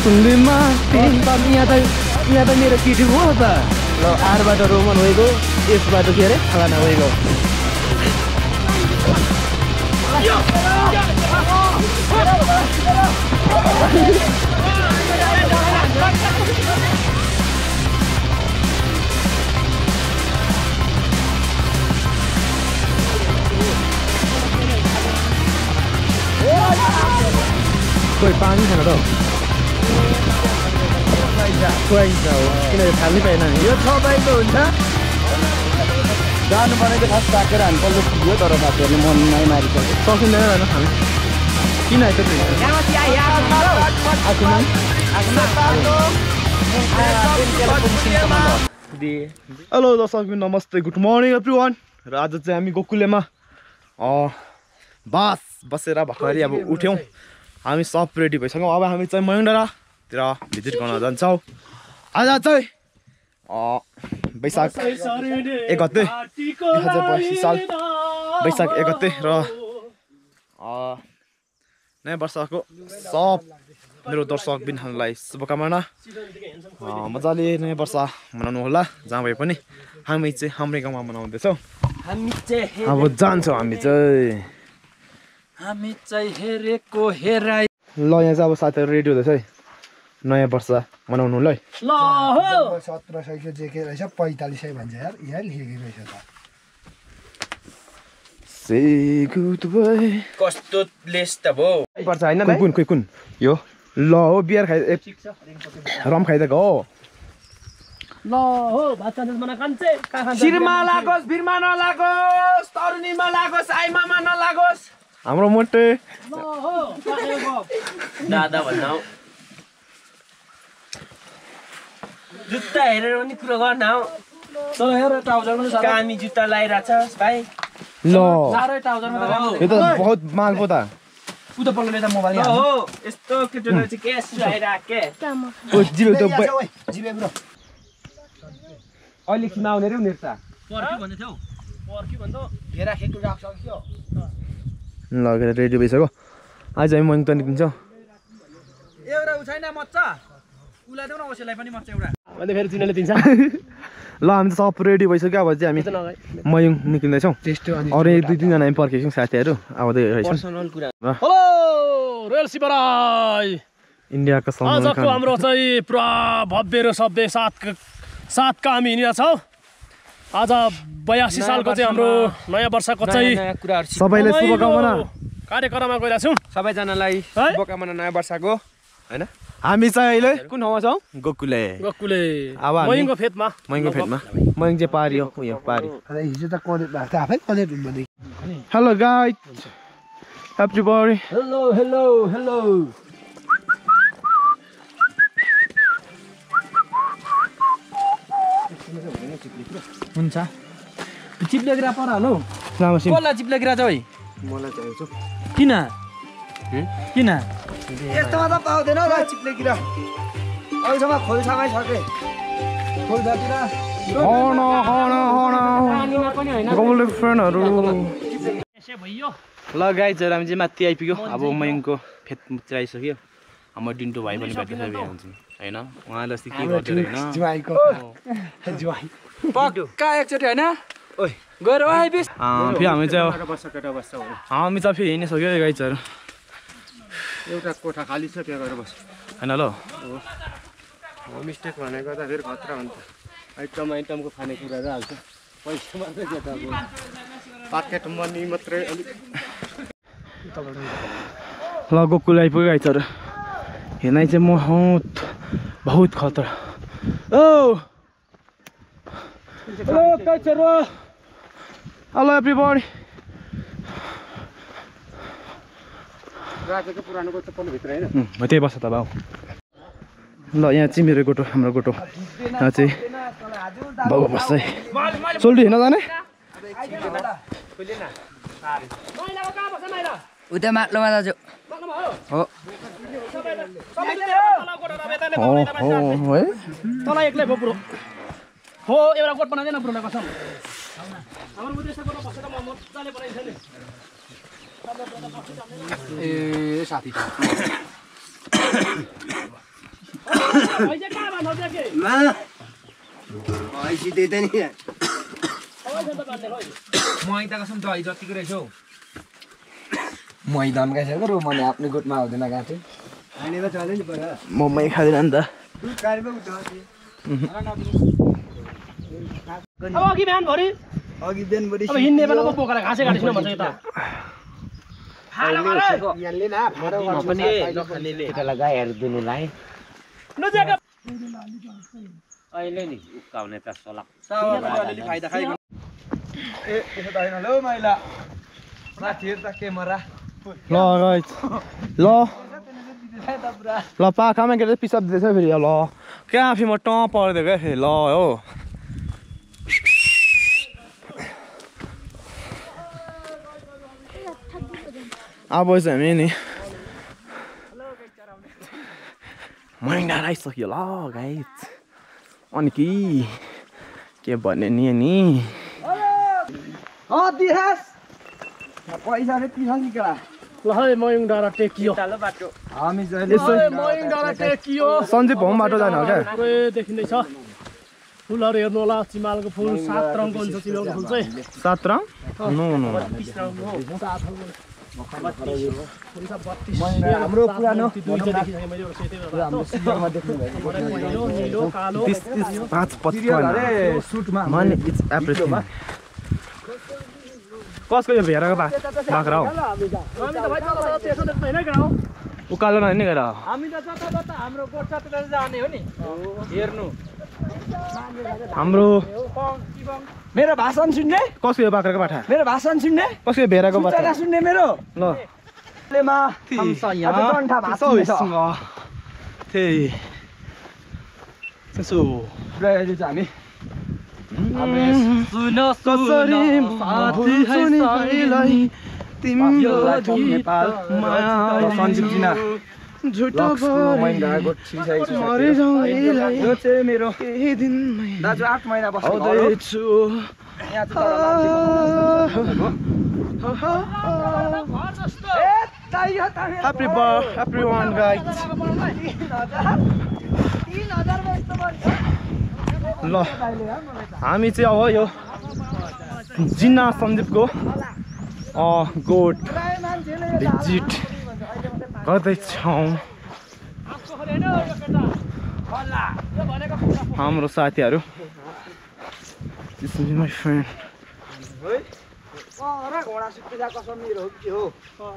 गोकुलमा यहाँ त मेरो केटी हो त ल आरबाट रोमन गएको यसबाट के अरे फलाना गएको कोही पानी छैन त खुवाइन्छ हो किनकि खाल्नै पाएन यो 6 बाइको हुन्छ जानु भनेको खास राखेर हामी पल्लो पुग्यो तर बाटोले मन नै मारिसक्यो सकिँदैन होइन हामी किन आएको हेलो दर्शक नमस्ते गुड मर्निङ एभ्रिवान र आज चाहिँ हामी गोकुलेमा बसेर भर्खरै अब उठ्यौँ हामी सब रेडी भइसक्यौँ अब हामी चाहिँ मयङडाँडातिर भिजिट गर्न जान्छौँ आज चाहिँ वैशाख 1 गते 2022 साल वैशाख 1 गते र नयाँ वर्षको सब मेरो दर्शकबिनहरूलाई शुभकामना मजाले नयाँ वर्ष मनाउनु होला जहाँ भए पनि हामी चाहिँ हाम्रै गाउँमा मनाउँदैछौँ अब जान्छौँ हामी चाहिँ हेरेको हेराइ ल यहाँ चाहिँ अब साथीहरू रेडी हुँदैछ है नयाँ वर्ष मनाउनुलाई ल हो 1700 को जेके रहेछ 4500 भन्छ यार यहाँ लेखेको रहेछ त से गुड बाइ कस्तो लेस त भो पर्छ हैन भाइ कुन यो ल हो बियर खाइ रम खाइदिएको हो ल हो भात खान्छस् कान्छे का खान्छ शिरमा लागोस् भिरमा नलागोस् तरुनीमा लागोस् आइमामा नलागोस् हाम्रो मोटे ल हो दादा भन्नु जुत्ता हेरेर पनि कुरा गर्न हौ चल हेर ट्राउजर पनि छ कामी जुत्ता लाइराछस् भाइ ल सारै ट्राउजरमा त यो त बहुत माल पो त उ त पल्लो त मोबाइल हो यस्तो केटोले चाहिँ केस लाइराके ओ जिबे त जिबे ब्रो अहिले किन आउने रे उनीहरु त पर्की भन्दै थियौ पर्की भन्दो घेरा खेटु राख्छ के हो ल रेडी भइसक्यो आज हामी मयङ त निक्लिन्छौँ एउटा उछाइन मच्चा उला देऊ न ओसेलाई पनि मच्चा एउटा मैले फेरि चिनाले दिन्छ ल हामी सब रेडी भइसक्यो अब चाहिँ हामी मयङ निक्लिँदैछौँ अरू 2-3 जना हामी पर्खेछौँ साथीहरू आउँदै रहेछौँ पर्सनल कुरा हेलो रोयल शिवराय इन्डियाको आजको हाम्रो चाहिँ पुरा भव्य र सभ्य साथका हामी हिँडिरहेको छौँ आज 82 सालको चाहिँ हाम्रो नयाँ वर्षको चाहिँ सबैले शुभकामना कार्यक्रममा गइरहेको छौँ सबैजनालाई शुभकामना नयाँ वर्षको हैन हामी चाहिँ अहिले कुन ठाउँमा छौँ गोकुले अब मयङको फेदमा मयङ चाहिँ पारी हो उयो पारी हिजो त कनेक्ट भएको थियो आफै कनेक्ट हुनु भने हेलो गाइज एभ्रीबडी हेलो हुन्छ चिप्लेगिरा पर हाल्नु रामसिंह कसलाई चिप्लेगिरा छ है मलाई चाहिएको किन यस्तोमा त पाउँदैन र चिप्लेकिरा अहिलेसम्म खोल्छामै छ के खोल्छातिर गोकुले फ्रेन्डहरू भइयो ल गाइजहरू हामी चाहिँ माथि आइपुग्यो अब मयङको फेदतिर आइसक्यो हाम्रो डिन्टु भाइ पनि भेट्दै हुन्छ होइन उहाँले अस्ति के गर्दै होइन जुवाइको जुवाइ पक्का एकचोटि हैन ओइ गएर आइबिस फेरि हामी चाहिँ हामी चाहिँ फेरि हिँडिसक्यो गाइजहरू एउटा कोठा खाली छ त्यहाँ गएर बस होइन ल मिस्टेक भनेको त फेरि खतरा हुन्छ आइटमको खानेकुराहरू हाल्छ पैसा मात्रै के त अब पाकेट मनी मात्रै अलिक ल गोकुल आइपुग्यो गाइजहरू हेर्नै चाहिँ बहुत खतरा हेलो एभ्रीबडी राखेको पुरानोको चप्पल भित्र हैन त्यही बस्छ त भाउ ल यहाँ चाहिँ मेरो गोटो हाम्रो गोटो यहाँ चाहिँ बाबु बस्छ है सोल्टी हिँड्न जाने उता माट्लोमा दाजु हो है तल एक्लै भयो ब्रो हो एउटा गोठ बनाइदेन ब्रोना कसम हाम्रो उद्देश्य गर्न बसेर म मजाले बनाइन्छ नि ए साथी मैदानका छ रो मैले आफ्नो गोठमा आउँदैन गाथे मोमै खाँदैन नि त अब अघि बिहानभरि अब हिँड्ने बेलामा बोकेर घाँसै काटिसिनु भन्छ यता गाईहरू दुनुलाई अहिले नि उक्काउने त सोला ल गाइस ल ल पाखामा के पिसाब दिँदैछ फेरि ल क्या आफै म ट पर्दै क्या फेरि ल हो अब चाहिँ हामी नि महिना आइसक्यो ल गाइस अनि के भन्ने नि पैसा नै पिसानी केला ल है मयुङ डाँडा टेकियो हामी मयुङ डाँडा टेकियो सन्जीप होम बाटो जाने हो क्या पुरै देखिँदैछ फुलहरू हेर्नु होला चिमालको फुल 7 रङको हुन्छ चिमालको फुल चाहिँ 7 रङ नो नो 32 रङको हो हाम्रो पुरानो नीलो कालो 5 सुटमा माने इट्स एभ्रिथिङ कसको यो भेराको बाख्रा हो उकालो नहिँड्ने गएर हामी त जता हाम्रो गोठतिर जाने हो नि हेर्नु हाम्रो मेरो भाषण सुन्ने कसको यो बाख्राको बाठा मेरो भाषण सुन्ने कसको यो भेराको बाठा सुन्ने सुन्ने मेरो ल लेमा त्यसो अहिले चाहिँ हामी सञ्जीव जिना यो चाहिँ मेरो दाजु 8 महिना बस्छु everyone guys ल हामी चाहिँ अब यो जिन्ना सन्दीपको गोठ भिजिट गर्दैछौँ हाम्रो साथीहरू This is my friend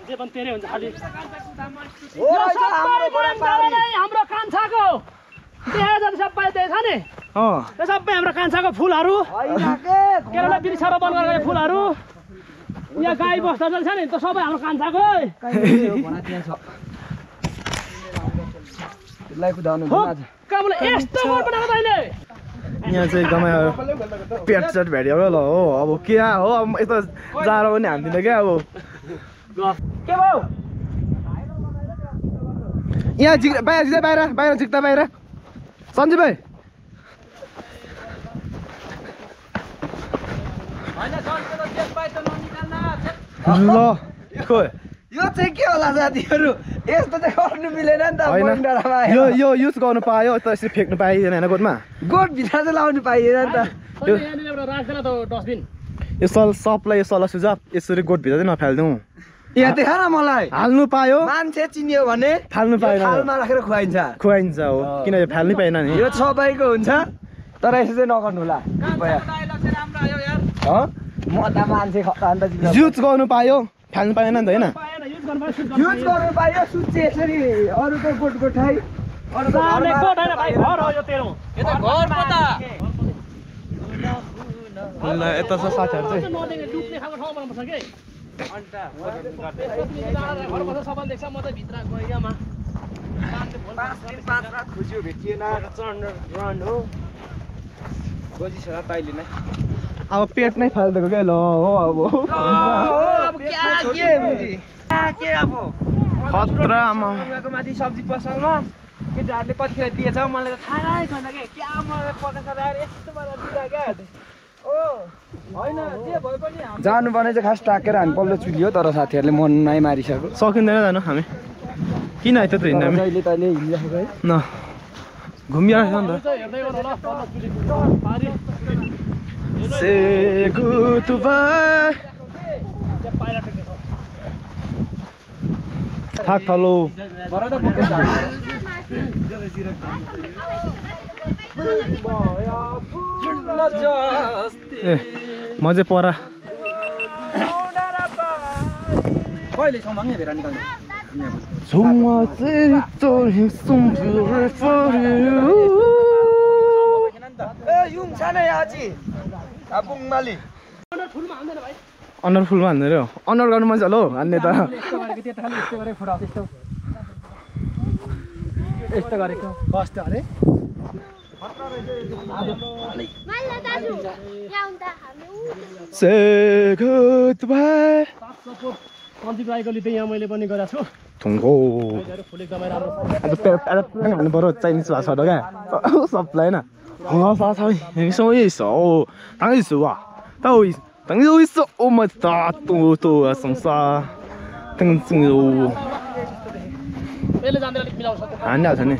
जे पनि तेरै हुन्छ खाली हाम्रो कान्छाको त्यहाँ जान्छ सबै त्यही छ नि यो सबै हाम्रो कान्छाको फुलहरू केरला बिर्सा रोपन गरेको फुलहरू यहाँ गाई बस्दा छ नि त सबै हाम्रो कान्छाको यस्तो घर बनाएको तैँले यहाँ चाहिँ एकदमै पेट सेट भेट्यो ल हो अब के हो अब यस्तो जाडो पनि हान्दिनँ क्या अब के भयो यहाँ बाहिर झिक्दा बाहिर झिक्दा बाहिर सञ्जीव भाइ ल खोइ यो चाहिँ के होला साथीहरू यस्तो चाहिँ गर्नु मिलेन नि त यो यो युज गर्नु पायो त यसरी फ्याँक्नु पाइएन होइन गोठमा गोठभित्र चाहिँ लाउनु पाइएन नि त यो सबलाई यो सल्लाह सुझाव यसरी गोठभित्र चाहिँ नफाल्दिउँ यहाँ देख न मलाई हाल्नु पायो मान्छे चिनियो भने फाल्नु पाएन थालमा राखेर खुवाइन्छ हो किन यो फाल्नै पाएन नि यो सबैको हुन्छ तर यसो चाहिँ नगर्नु होला म त मान्छे युज गर्नु पायो फाल्नु पाएन नि त होइन युज गर्नु पायो सुत्छ यसरी अरूको गोठ गोठाइ यता छ साथीहरू चाहिँ अब पेट नै फालिदिएको क्या ल हो अब खतरामा माथि सब्जी पसलमा केटाहरूले कतिखेर दिएछ मलाई त थाहै छैन क्या मलाई 50,000 यस्तो दिँदा क्या जानुपर्ने चाहिँ खास टाकेर हामी पल्लो चुलियो तर साथीहरूले मन नै मारिसक्यो सकिँदैन जानु हामी किन आइतो त हिँड्दा जहिले तैँले हिँडिराखेको है न घुमिरहेको छ नि त हेर्दै गर्नु होला तल पारी Say goodbye. पाइला टेक्ने छ थाक थलो ए म चाहिँ परा कहिले सम्भाङ्गे भेरा निकाल्ने युङ छैन याची आपुङ माली अनुहार फुलमा हान्ने रे अनुहार गर्नु मन छ ल हान्ने त यस्तो गरेको कस्तो अरे Say goodbye. कन्ती राईको लिँदै यहाँ मैले पनि गरेको छु थुङ्गो फुल एकदमै राम्रो हान्नु पर्यो चाइनिज भाषा क्या सबलाई होइन 사람이 소위 있어. 당연히 있어 와. 당연히 있어. 오마 또 성사 등등요. यसले जान्दै अलिक मिलाउन सक्छ 아니야 전에.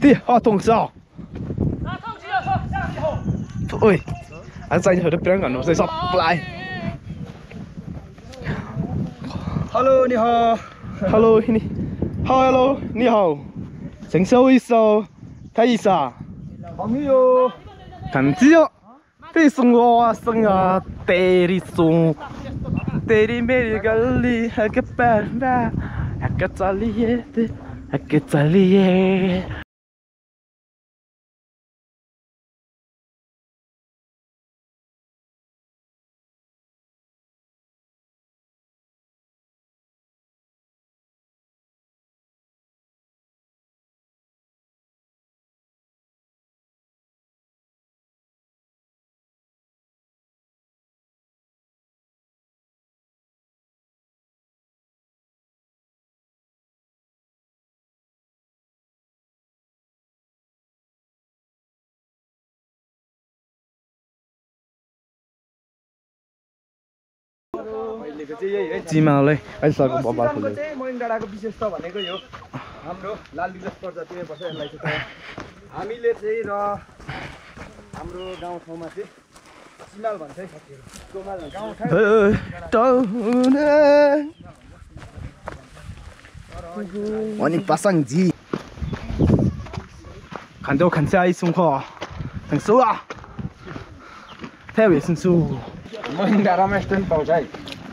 디 화통사. ओइ आज चाहिँ हरु प्र्याङ गर्नु पर्छ सबलाई. हेलो नि हो. हेलो नि. हेलो नि हो. 成熟一首，睇一下。 朋友， 간지요. 대승과 승아 대리송 대리메리갈리 하게빠라 하게잘리에 하게잘리에 जिमाले अहिलेसम्म बबाल खोल्यो चाहिँ मोइङ डाँडाको विशेषता भनेको यो हाम्रो लाल दिवस प्रजातिमै पर्छ यसलाई चाहिँ हामीले चाहिँ र हाम्रो गाउँठाउँमा चाहिँ चिमाल भन्छ है साथीहरु कोमाल गाउँठाउँ अनि पासाङजी खान्दो खान्छ आइसुङखो थ्याङ्क्सवा थ्याङ्क यू मोइङ डाँडामा यस्तो नि पाउँछ है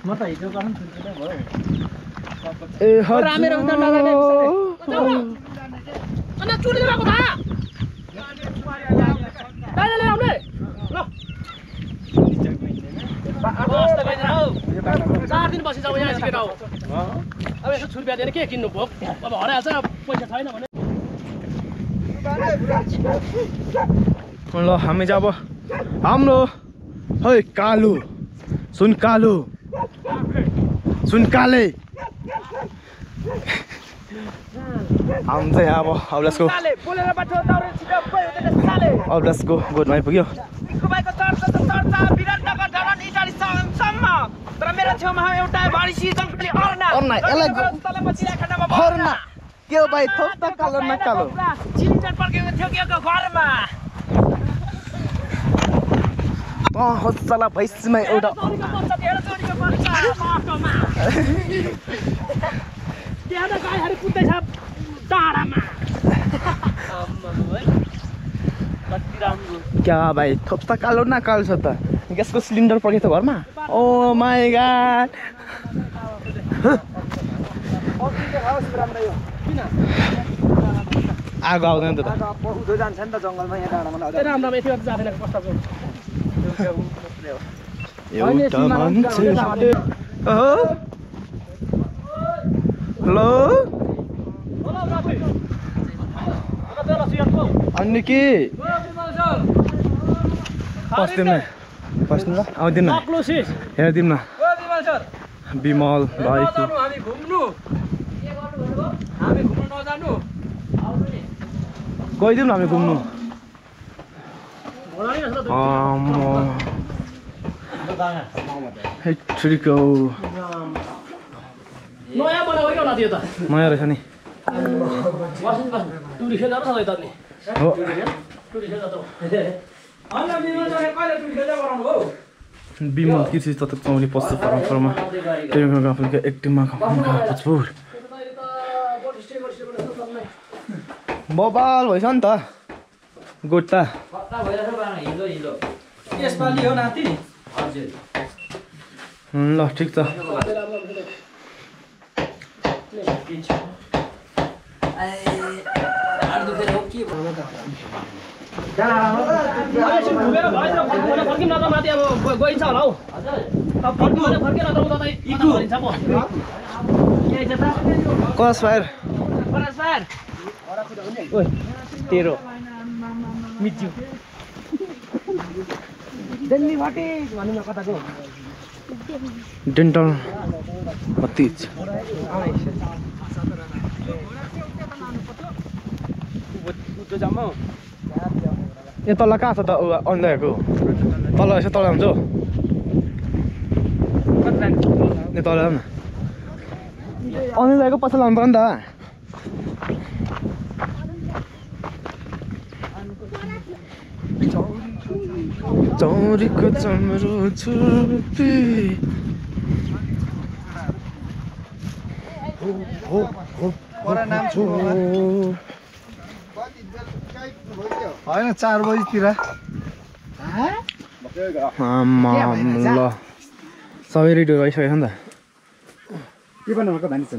म त हिजो गर्न छुट्टै भयो ए रामेर उता नजाने अनि चुली लगाको था दाइले ल्याउने ल 4 दिन बसी जाऊ यहाँ सिकेर आऊ अब यसो छुर्पिया दिएर के किन्नु भोक अब हराइहाल्छ पैसा छैन भने ल हामी चाहिँ अब हाम्रो है कालु सुन कालु सुन काले हम चाहिँ अब लेट्स गो बोलेर बाटो दौडे छिटो गयो त साले अब लेट्स गो गोडमा आइपुग्यो कुबाइको चर्चा विराटनगर धरान इटाली सम्म तर मेरो छेउमा एउटा भाडीसी जङ्गली अर्ना यसलाई तल मचिरा खण्डमा अर्ना के हो भाइ थोक कालो न कालो सिलिन्डर पड्केको थियो कि घरमा होसला भैँसीमा एउटा त्यहाँ त गाईहरू कुद्दैछ टाढामा क्या भाइ थोप्ता कालो न कालो छ त ग्यासको सिलिन्डर पड्केको थियो घरमा ओ माई गॉड आगो आउँदैन त उधो जान्छ नि त जङ्गलमा यहाँ डाँडामा राम्रो यति जाँदैन कस्तो एउटा मान्छे हेलो अनि के पस्दिउँ न पस्नु ल आउँदिउँ न हेरिदिउँ न विमल भाइ हामी घुम्नु नजानु गइदिउँ न हामी घुम्नु छुरीको नयाँ बनाएको होला त्यो त नयाँ रहेछ नि टुरी खेल्दा पो सधैँ त नि हो विमल कृषि तथा चौली पशु परम्परामा टेलिभिजन गाउँपालिका एक्टिङमा भोजपुर बबाल भएछ नि त गोटा ल ठिक छ गइन्छ होला हौ कस फायर तेरो मिच्यु दिल्ली भटिज भन्नु न कताको डेन्टल भतिज ए तल कहाँ छ त अन्दाको तल यसो तल हुन्छ ए तल न अन्दाको पछि लानु पर्यो नि त चौरीको चम्रो छुर्पी होइन 4 बजीतिर ल सबै रेडी भइसकेको छ नि त के भन्नुभएको भानिस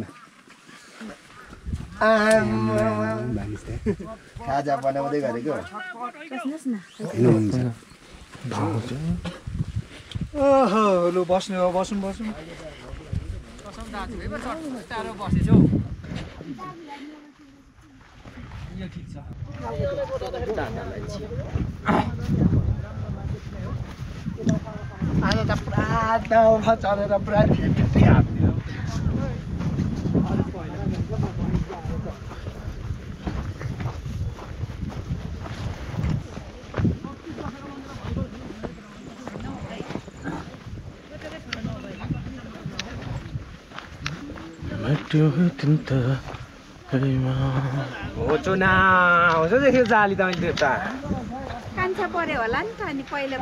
खाजा बनाउँदै गरेको ओहो लु बस्नु हो बसौँ आज त पुरा दाउमा चढेर पुरा जाली त मैले त कान्छा पर्यो होला नि त अनि पहिला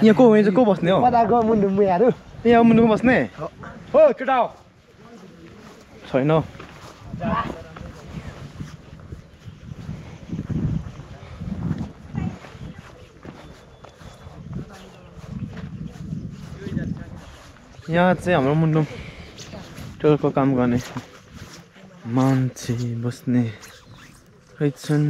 यहाँ को बस्ने हो यहाँ मुन्डु बस्ने हो केटा हो छैन यहाँ चाहिँ हाम्रो मुन्डु टेलको काम गर्ने मान्छे बस्ने रहेछन्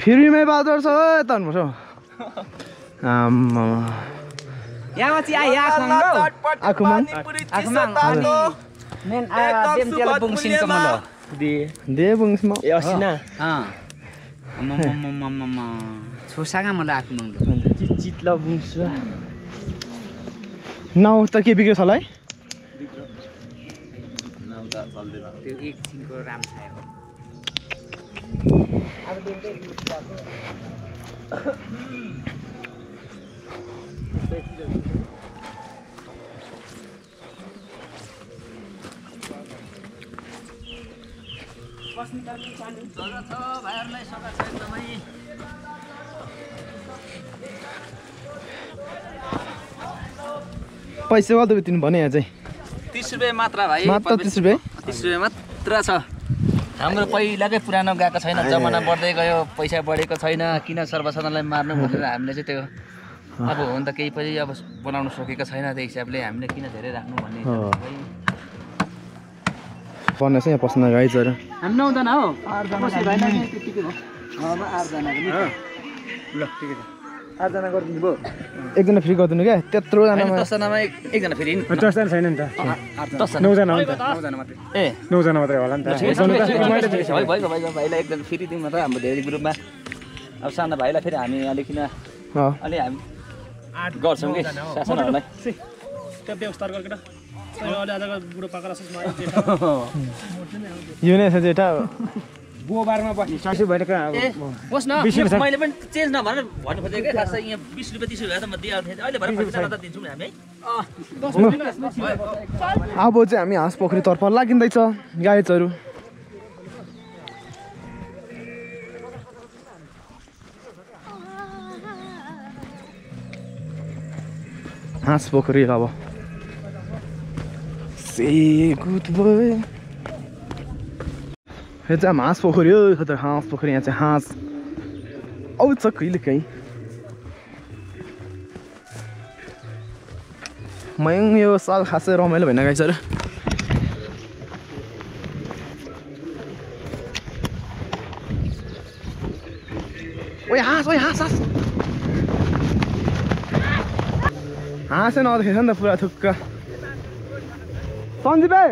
फ्रीमै बादर छ यता हुनुपर्छ यहाँ चाहिँ आखुमाङ मेन देम तेल बुङसिन कमल दे बुङसिन ए असिना छोसागा मलाई आखुमाङ चितल बुङ्सु नाउ त के बिग्रेछ होला है त्यो एकछिनको राम छायो पैसा कति बेच्नु भने यहाँ चाहिँ 30 रुपैयाँ मात्र भाइ मात्र 30 रुपैयाँ 30 रुपैयाँ मात्र छ हाम्रो पहिलाकै पुरानो गएको छैन जमाना बढ्दै गयो पैसा बढेको छैन किन सर्वसाधारणलाई मार्नु भनेर हामीले चाहिँ त्यो अब हो नि त केही पनि अब बनाउन सकेको छैन त्यो हिसाबले हामीले किन धेरै राख्नु भन्ने पर्ने चाहिँ यहाँ पस्न गाई चरा हामी 9 जना हो ल ठिकै छ 8जना गरिदिनु भयो एकजना फ्री गरिदिनु क्या त्यत्रोजनामा 10 जनामा एकजना फेरि 10 जना छैन नि त 10 जना 9 जना हो नि त ए 9 जना मात्रै होला नि त भयो भाइलाई एकदम फेरि दिउँ न त हाम्रो धेरै ग्रुपमा अब सानो भाइलाई फेरि हामी अलिकन अलि हामी गर्छौँ कि शासनहरूलाई त्यो व्यवस्था गरेर अहिले आजको बुढो पाका यो नै छ जेठा बोबारमा बस्ने सासु भएर होस् न मैले पनि चेन्ज नभनेर भन्नु खोजेको क्या खास यहाँ 20 रुपियाँ 30 रुपियाँ त म दिइहाल्थेँ अहिले भरे 50 जना त दिन्छौँ नि हामी अब चाहिँ हामी हाँस पोखरीतर्फ लागिँदैछ गाइजहरू हाँस पोखरी अब यो चाहिँ हाँस पोखरी हो हाँस पोखरी यहाँ चाहिँ हाँस आउँछ कहिले काहीँ म यो साल खासै रमाइलो भएन गाइस ओइ हाँस हाँसै नदेखेछ नि त पुरा थुक्क सञ्जीव भाइ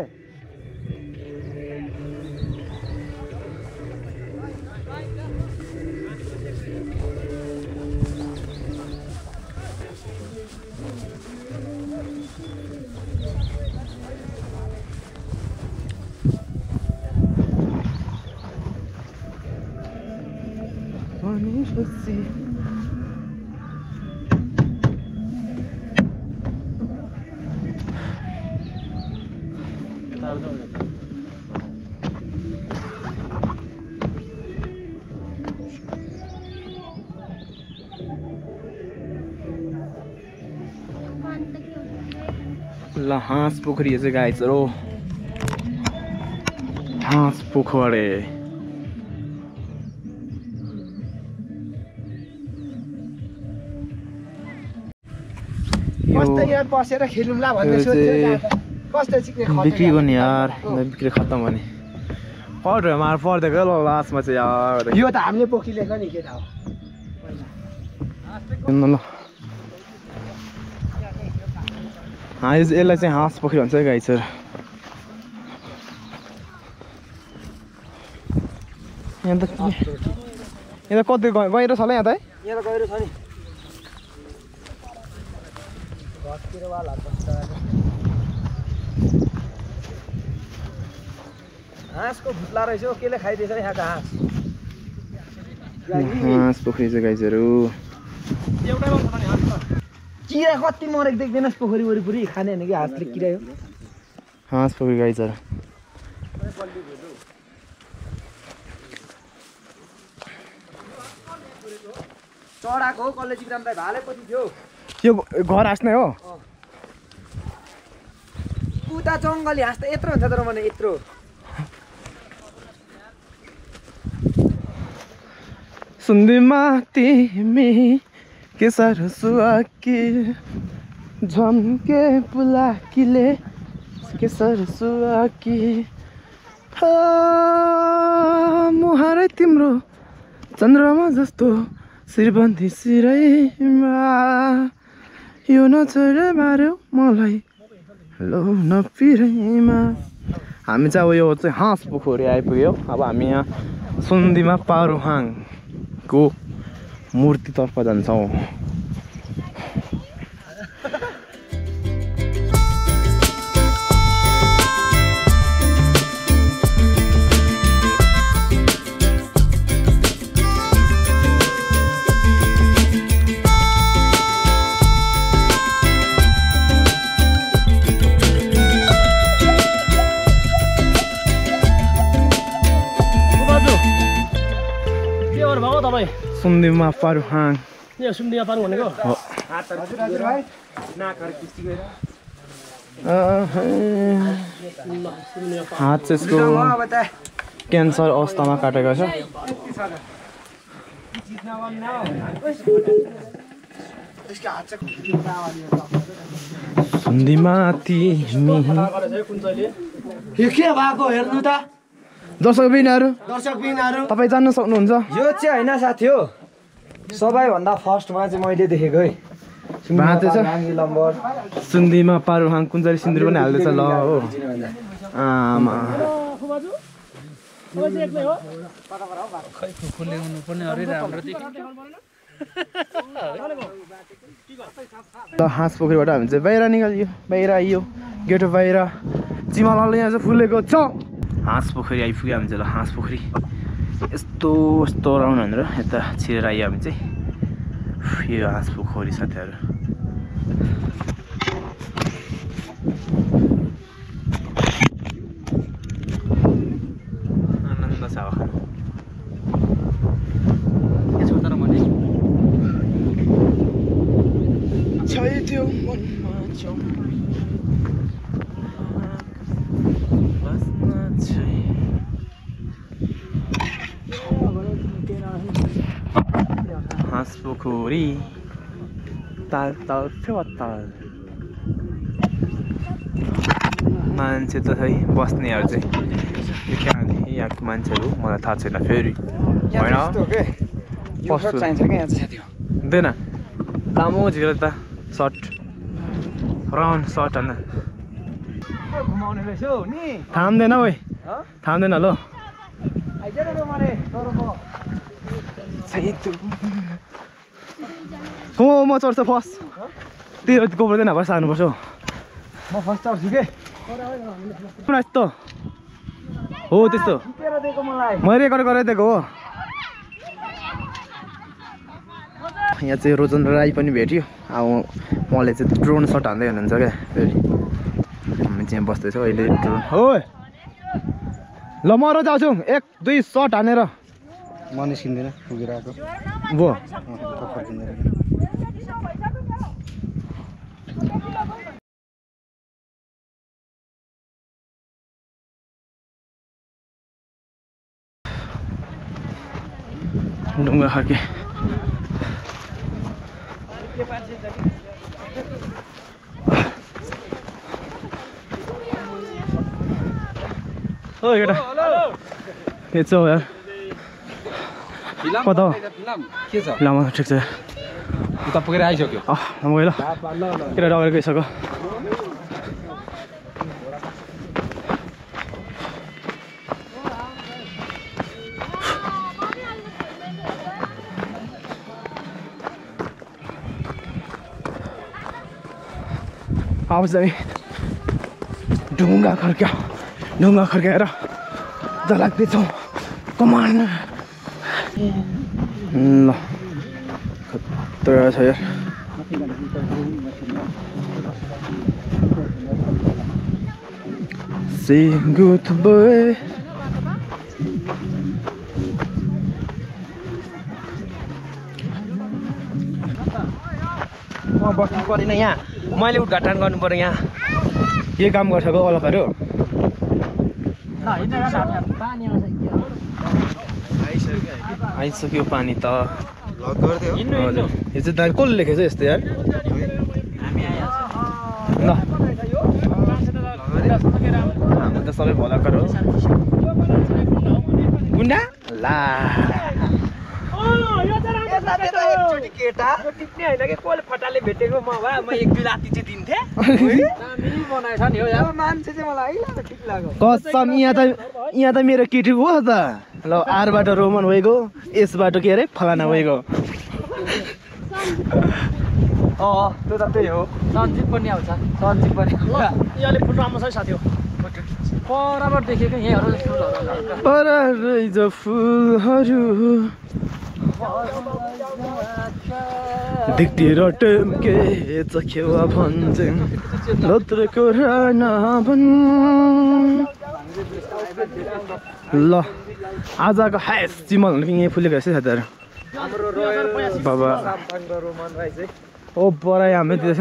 ल हाँस पोखरी चाहिँ गाइजहरू हाँस पोखरी कस्तो यहाँ बसेर खेलौँला भन्ने कस्तो बिक्री गर्ने यार बिक्री खत्तम भने पाउडर मार पर्दिएको ल लास्टमा चाहिँ यार यो त हामीले पोखिलेको नि के थाहा ल यसलाई चाहिँ हाँस पोखरी भन्छ है गाइस यहाँ त कति गहिरो छ होला यहाँ त है यहाँ त गहिरो छ नि हाँसको भुत्ला रहेछ केले खाइदिएछ यहाँको हाँस हाँस पोखरी चाहिँ गाइसहरू किरा कति मरेको देख्दैनस् पोखरी वरिपरि खाने होइन कि हाँसले किरायो हाँस पोखरी गाइसहरू चढाएको हो कसले जिग्रामलाई भाले पछि थियो यो घर हाँस्ने हो उता जङ्गली हाँस त यत्रो हुन्छ तर भने यत्रो सुन्दिमा तिमी के साह्रो सुहाकी झम्के पुलाकीले के साह्रो सुहाकी मुहारै तिम्रो चन्द्रमा जस्तो श्रीबन्धी सिरैमा यो नचरे मार्यो मलाई लो नपिरैमा हामी चाहिँ अब यो चाहिँ हाँस पोखरी आइपुग्यो अब हामी यहाँ सुन्दिमा पारुहाङको मूर्तितर्फ जान्छौँ सुन्दिमा पारुहाङ यो सुन्दिमा पारुङ भनेको हात चाहिँ यसको क्यान्सर अवस्थामा काटेको छ सुन्दिमा तिमी यो के भएको हेर्नु त दर्शकबिनहरू दर्शकबिनहरू तपाईँ जान्न सक्नुहुन्छ यो चाहिँ होइन साथी हो सबैभन्दा फर्स्टमा चाहिँ मैले देखेको है भाँते छ लम्बर सुन्दीमा पारुहाङ कुन्जरी सिन्दुर पनि हाल्दैछ ल हो आमा ल हाँस पोखरीबाट हामी चाहिँ बाहिर निकालियो बाहिर आइयो गेटो बाहिर चिमालाले यहाँ चाहिँ फुलेको छ हाँस पोखरी आइपुग्यो हामी चाहिँ ल हाँस पोखरी यस्तो यस्तो राउन्ड भनेर यता छिरेर आइयो हामी चाहिँ यो हाँस पोखरी साथीहरू आनन्द छ छैट्यो मनमा हाँस पोखरी ताल ताल फेवा ताल मान्छे त खै बस्नेहरू चाहिँ यो क्या यहाँको मान्छेहरू मलाई थाहा छैन फेरि होइन हुँदैन लामो झिकेर त सर्ट राउन्ड सर्ट होइन थाम्दैन ओइ थाम्दैन ल हो म चढ्छ फर्स्ट त्यो गोब्रदैन भएर सार्नुपर्छ म फर्स्ट चढ्छु के यस्तो हो त्यस्तो मैले रेकर्ड गराइदिएको हो यहाँ चाहिँ रोजन राई पनि भेट्यो अब उहाँले चाहिँ ड्रोन सट हान्दै हुनुहुन्छ क्या फेरि हामी चाहिँ बस्दैछौँ अहिले ड्रोन हो ल म र जाउँछु 1 2 सट हानेर म निस्किँदैन पुगेर आएको भो ढुङ्गा खाके ओ केटा के छ यार कता हो के छ लामो ठिक छ उता पुगेर आइसक्यो म गएँ ल केटा डगेर गइसक्यो अब चाहिँ ढुङ्गा खर्काएर जलाग्दैछौँ कमान ल खतरा छ यार Sing goodbye म बस्नु पर्दैन यहाँ मैले उद्घाटन गर्नु पर्यो यहाँ के काम गर्छ गो अलपहरू आइसक्यो पानी त हजुर यो चाहिँ दाइ कसले लेखेछ यस्तो यार ल हाम्रो त सबै भलाकर हो गुन्डा ला केटा टिप्ने होइन कि कसले फटाले भेटेको म भए म 1 2 राति चाहिँ दिन्थे बनाएछ नि हो यार मान्छे चाहिँ मलाई आइला ठिक लाग्यो कसम यहाँ त मेरो केटी हो त ल आरबाट रोमन गएको यसबाट के अरे फलाना गएको त्यो त त्यही हो सन्जित पनि आउँछ सन्जित पनि यहाँले फुल राम्रो छ साथी हो बराबर देखेको यहीँहरू फुलहरू पर रहेछ फुलहरू दिक्तिर टेम्के चखेवा भन्छन् लत्रको नभन ल आजको हाइस्ट चिमल भनेको यहीँ फुलेको रहेछ साथीहरू बाबा ओ बराई हामी दिँदैछ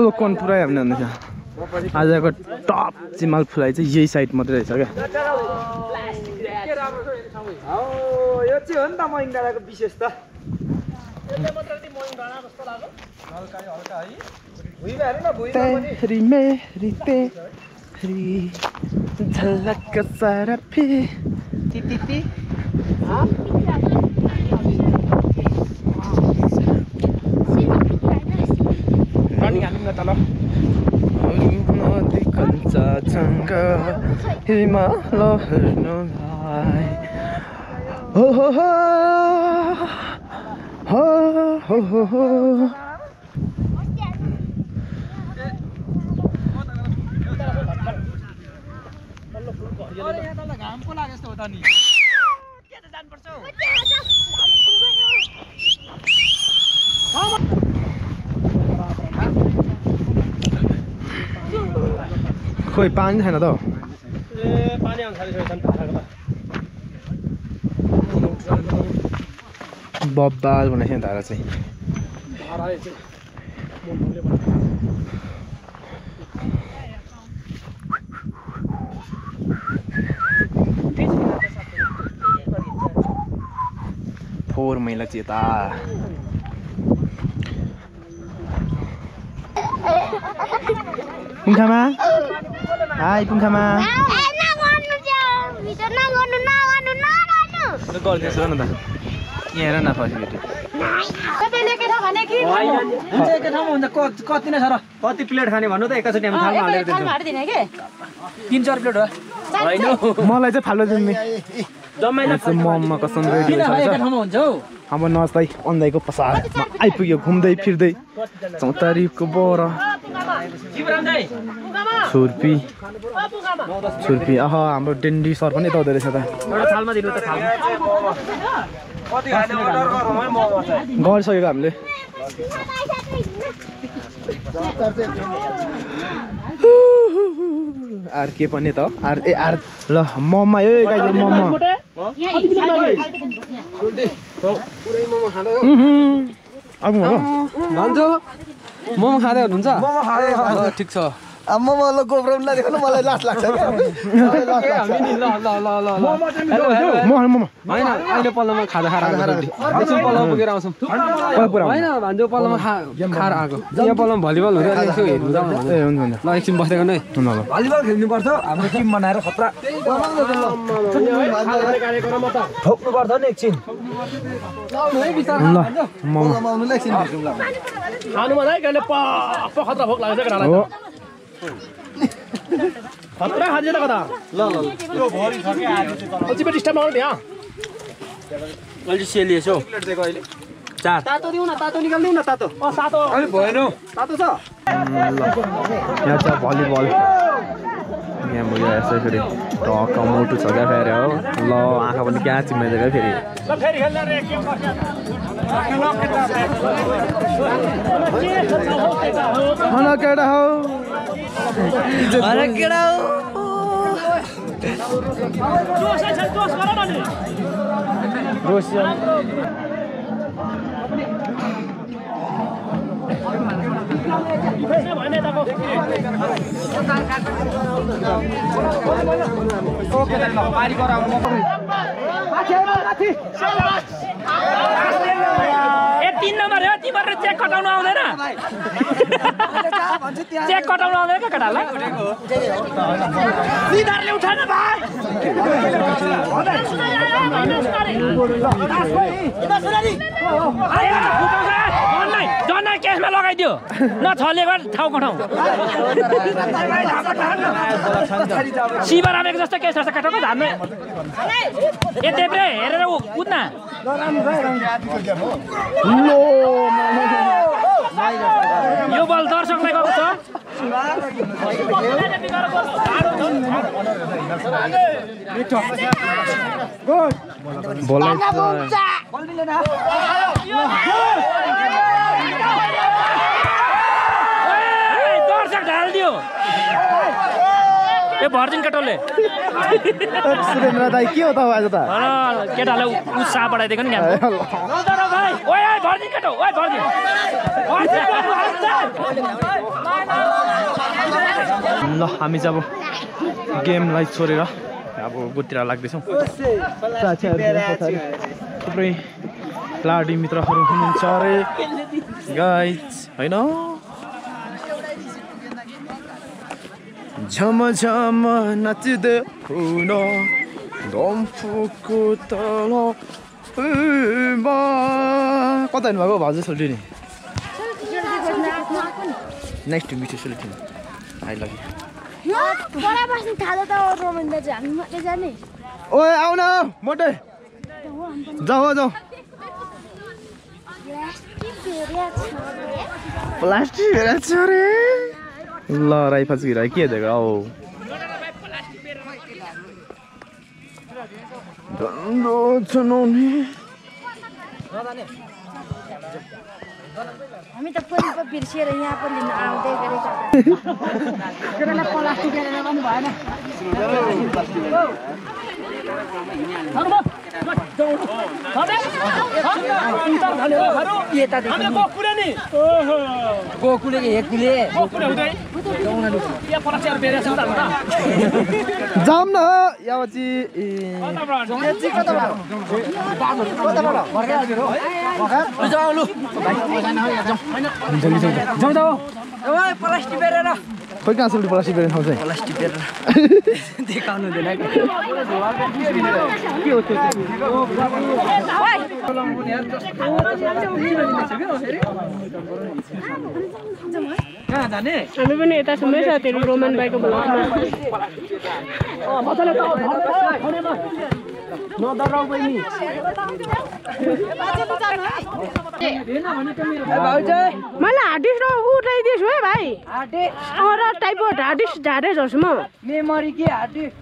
लोकन पुरै हामीले भन्दैछ आजको टप चिमल फुलाइ चाहिँ यही साइड मात्रै रहेछ क्या यो चाहिँ हो नि त महिङ डाँडाको विशेषता तेरी मेरी तेरी झलक सारा पे तल नदी कञ्चनजङ्घा हिमाल हेर्नलाई हो हो हो हो हो हो घामको लाग्यो जस्तो हो त नि खोइ पानी छैन त ए पानी आउन थालिसकेको छ नि धाराको त बब्बाल भनेको थियो धारा चाहिँ धारा चाहिँ मोमोले बनाएको फोहोर मैला चेता पुङ्खामा हाई पुङ्खामा गरिदिनुहोस् न त यहाँ हेर न फेसिलिटी एकै ठाउँमा हुन्छ कति नै छ र कति प्लेट खाने भन्नु त एकैचोटि हामी थालमा हालेर दिन्छौँ 3-4 प्लेट हो होइन मलाई चाहिँ फाल्नु दिनु जम्मै मम्मा कसम रेडी एकै ठाउँमा हुन्छ हौ अब नस्दै अन्दाइको पसारमा आइपुग्यो घुम्दै फिर्दै चौतारीको बर छुर्पी छुर्पी अह हाम्रो डेन्डी सर पनि यता हुँदो रहेछ त एउटा थालमा दिनु त थालमा गरिसकेको हामीले आर के पनि त आर ए आर ल मम्मा ए गाइस मम्मा अब भन्छु मोमो खाँदै हुनुहुन्छ मोमो खाँदै ठिक छ मोमो ल गोब्रोमलाई देख्नु मलाई लाज लाग्छ क्या हामी नि ल ल ल ल मम्मा हैन अहिले पल्लोमा खाजा खाएर एकछिन पल्लोमा पुगेर आउँछौँ हैन भन्जो पल्लोमा खाएर आएको यहाँ पल्लोमा भलिबल हुँदै यसो हेर्नु जाउँ ए हुन्छ हुन्छ ल एकछिन बसेको नै भलिबल खेल्नुपर्छ हाम्रो टिम बनाएर खतरा ठोक्नुपर्छ नि एकछिन ल मम्मा आउनुलाई एकछिन भेटौँ ल खानुमा चाहिँ कहिले पप्प खतरा भोक लाग्छ केटालाई हो खतरा खान्छ त कता ल ल त्यो भरि छ के आज चाहिँ पेट स्टाफ आउनु यहाँ अहिले सेलिएछ हौ प्लेट दिएको अहिले चार तातो दिउँ न तातो निकाल्दिउँ न तातो सातो अहिले भएन तातो छ यहाँ छ भलिबल यहाँ म यसै फेरि टक्क मोटु छ क्या फेरि हो ल आँखा पनि क्या चिम्माइदियो क्या फेरि फेरि खेल्दा रे के हन केटा हौ अरे केटा हो जोस छ जोस गर न नि भने ताको ओके ल पारी गराउनु ए 3 नम्बर हो तिम्रो चेक कटाउनु आउँदैन चेक कटाउनु आउँदैन के केटालाई सिधारले उठान भाइ जन्ना केसमा लगाइदियो नछलेको ठाउँको ठाउँ शिव रामेको जस्तो केस जस्तो केटाको झार्नु ए देब्रे हेरेर कुद्न यो बल दर्शकलाई गएको छ दर्शक ढालिदियो ए भर्जिन केटोले सुरेन्द्र दाइ के हो त आज त केटालाई उत्साह बढाइदिएको नि ओए भर्जिन केटो ओए भर्जिन ल हामी चाहिँ अब गेमलाई छोडेर अब गोतिर लाग्दैछौँ थुप्रै खेलाडी मित्रहरू हुनुहुन्छ अरे गाइज होइन झम झम नाच्दै हुन डम्फुको तल कता हिँड्नुभएको भाउजू सोल्टी नि next to meet you soon I love you बडा बस्नु थाल्यो त रोमन दाजु हामी मात्रै जाने ओए आउ न मोटे जाऊ जाऊ प्लास्टिक हेरेको छ रे ल राइफाज गिरा के देखो औ दन्दो चुनौनी हामी त पनि पो बिर्सिएर यहाँ पनि लिन आउँदै गरेका केटालाई प्लास्टिक हेरेर पनि भएन जाम न यावची खोइ कहाँ सुल्टी प्लास्टिक बेरेर ठाउँ चाहिँ प्लास्टिक बेरेर देखाउनु हुँदैन कहाँ जाने हामी पनि यता सुन्दै साथीहरू रोमन भाइको भ्लगमा मलाई हार्ड डिस्क उठाइदिएछु है भाइ र टाइपोड हार्ड डिस्क झारे झर्छु म मेमोरी के हार्ड डिस्क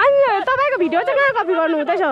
अनि तपाईँको भिडियो चाहिँ कहाँ कपी गर्नु हुँदैछ